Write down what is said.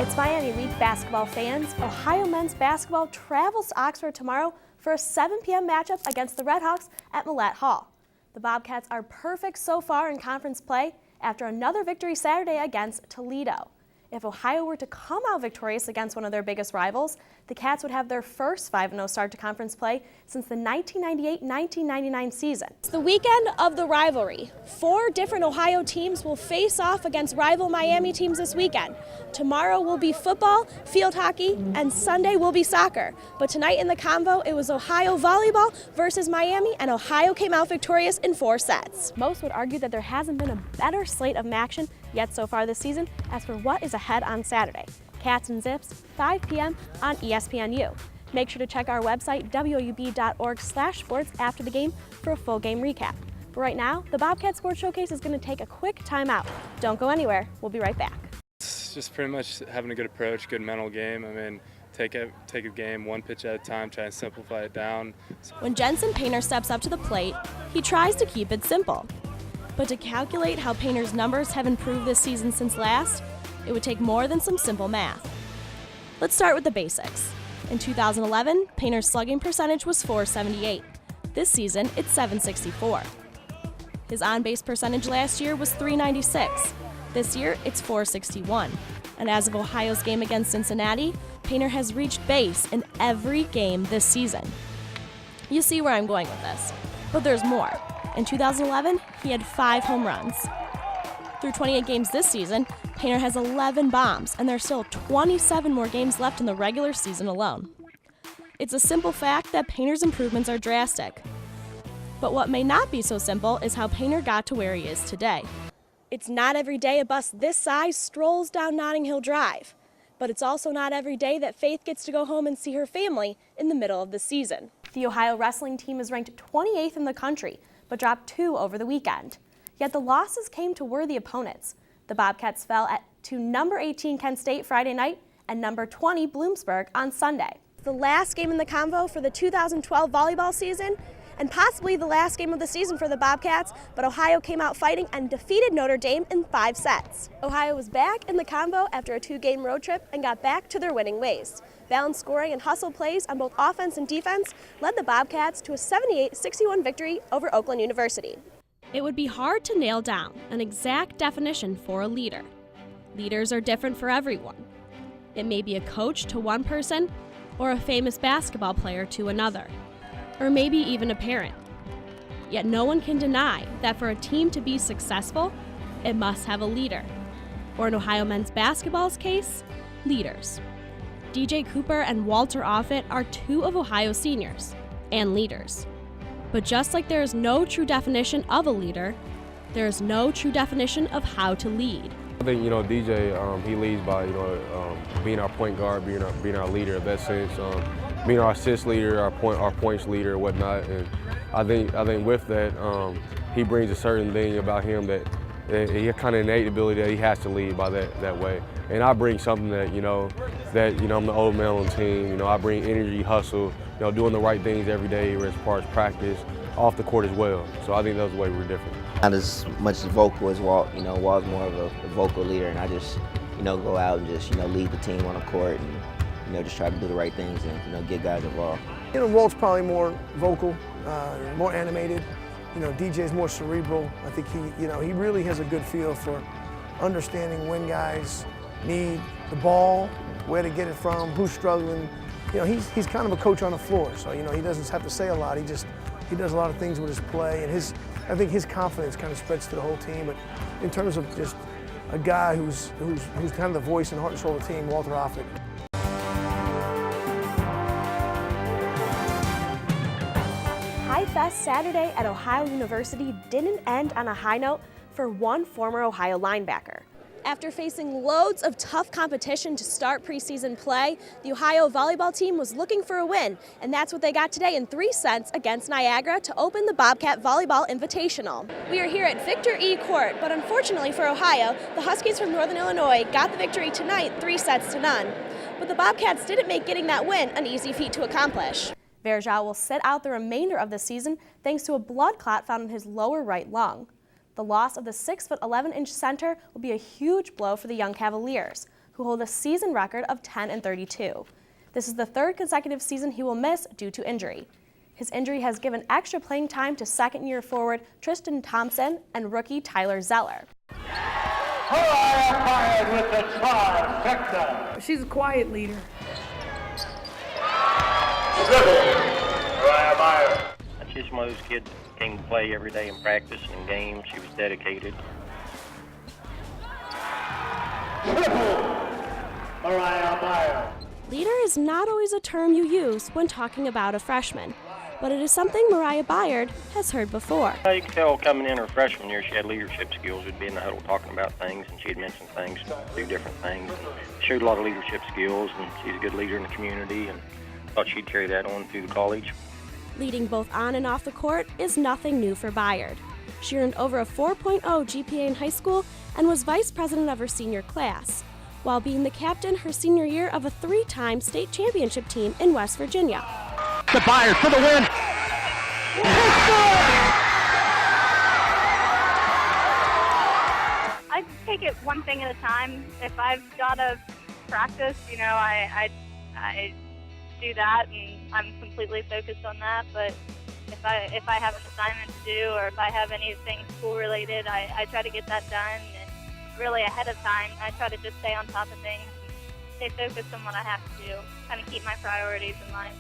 It's Miami Week basketball fans. Ohio men's basketball travels to Oxford tomorrow for a 7 p.m. matchup against the Redhawks at Millett Hall. The Bobcats are perfect so far in conference play after another victory Saturday against Toledo. If Ohio were to come out victorious against one of their biggest rivals, the Cats would have their first 5-0 start to conference play since the 1998-1999 season. It's the weekend of the rivalry. 4 different Ohio teams will face off against rival Miami teams this weekend. Tomorrow will be football, field hockey, and Sunday will be soccer. But tonight in the convo, it was Ohio volleyball versus Miami, and Ohio came out victorious in 4 sets. Most would argue that there hasn't been a better slate of action yet so far this season as for what is ahead on Saturday. Cats and Zips, 5 p.m. on ESPNU. Make sure to check our website, woub.org/sports, after the game for a full game recap. But right now, the Bobcat Sports Showcase is going to take a quick timeout. Don't go anywhere. We'll be right back. It's just pretty much having a good approach, good mental game. I mean, take a game one pitch at a time, try and simplify it down. When Jensen Painter steps up to the plate, he tries to keep it simple. But to calculate how Painter's numbers have improved this season since last, it would take more than some simple math. Let's start with the basics. In 2011, Painter's slugging percentage was .478. This season, it's .764. His on-base percentage last year was .396. This year, it's .461. And as of Ohio's game against Cincinnati, Painter has reached base in every game this season. You see where I'm going with this, but there's more. In 2011, he had 5 home runs. Through 28 games this season, Painter has 11 bombs, and there's still 27 more games left in the regular season alone. It's a simple fact that Painter's improvements are drastic. But what may not be so simple is how Painter got to where he is today. It's not every day a bus this size strolls down Notting Hill Drive, but it's also not every day that Faith gets to go home and see her family in the middle of the season. The Ohio wrestling team is ranked 28th in the country, but dropped 2 over the weekend. Yet the losses came to worthy opponents. The Bobcats fell to number 18 Kent State Friday night and number 20 Bloomsburg on Sunday. The last game in the convo for the 2012 volleyball season, and possibly the last game of the season for the Bobcats, but Ohio came out fighting and defeated Notre Dame in 5 sets. Ohio was back in the convo after a 2-game road trip and got back to their winning ways. Balanced scoring and hustle plays on both offense and defense led the Bobcats to a 78-61 victory over Oakland University. It would be hard to nail down an exact definition for a leader. Leaders are different for everyone. It may be a coach to one person, or a famous basketball player to another, or maybe even a parent. Yet no one can deny that for a team to be successful, it must have a leader. Or in Ohio men's basketball's case, leaders. DJ Cooper and Walter Offit are 2 of Ohio's seniors, and leaders. But just like there is no true definition of a leader, there is no true definition of how to lead. I think, DJ, he leads by, being our point guard, being our leader in that sense, being our assist leader, our points leader, whatnot. And I think with that, he brings a certain thing about him that he kind of innate ability that he has to lead by that way. And I bring something that, I'm the old man on the team. I bring energy, hustle, doing the right things every day as far as practice, off the court as well. So I think that's the way we're different. Not as much vocal as Walt. Walt's more of a vocal leader, and I just, go out and just, lead the team on the court and, just try to do the right things and, get guys involved. Walt's probably more vocal, more animated. DJ's more cerebral. I think he really has a good feel for understanding when guys need the ball, where to get it from, who's struggling. He's kind of a coach on the floor, so he doesn't have to say a lot. He does a lot of things with his play, and I think his confidence kind of spreads to the whole team. But in terms of just a guy who's kind of the voice and heart and soul of the team, Walter Offit. High Fest Saturday at Ohio University didn't end on a high note for one former Ohio linebacker. After facing loads of tough competition to start preseason play, the Ohio volleyball team was looking for a win, and that's what they got today in 3 sets against Niagara to open the Bobcat Volleyball Invitational. We are here at Victor E. Court, but unfortunately for Ohio, the Huskies from Northern Illinois got the victory tonight 3-0. But the Bobcats didn't make getting that win an easy feat to accomplish. Verjao will sit out the remainder of the season thanks to a blood clot found in his lower right lung. The loss of the 6'11" center will be a huge blow for the young Cavaliers, who hold a season record of 10-32. This is the third consecutive season he will miss due to injury. His injury has given extra playing time to second-year forward Tristan Thompson and rookie Tyler Zeller. With the trifecta. She's a quiet leader. She's one of those kids that came to play every day in practice and games. She was dedicated. Leader is not always a term you use when talking about a freshman, but it is something Mariah Byard has heard before. You could tell coming in her freshman year, she had leadership skills. We'd be in the huddle talking about things, and she'd mention things, do different things. And showed a lot of leadership skills, and she's a good leader in the community, and thought she'd carry that on through the college. Leading both on and off the court is nothing new for Byard. She earned over a 4.0 GPA in high school and was vice president of her senior class, while being the captain her senior year of a 3-time state championship team in West Virginia. To Byard for the win. I take it one thing at a time. If I've got to practice, I do that, and I'm completely focused on that. But if I have an assignment to do, or if I have anything school related, I try to get that done. And really ahead of time, I try to just stay on top of things and stay focused on what I have to do, kind of keep my priorities in mind.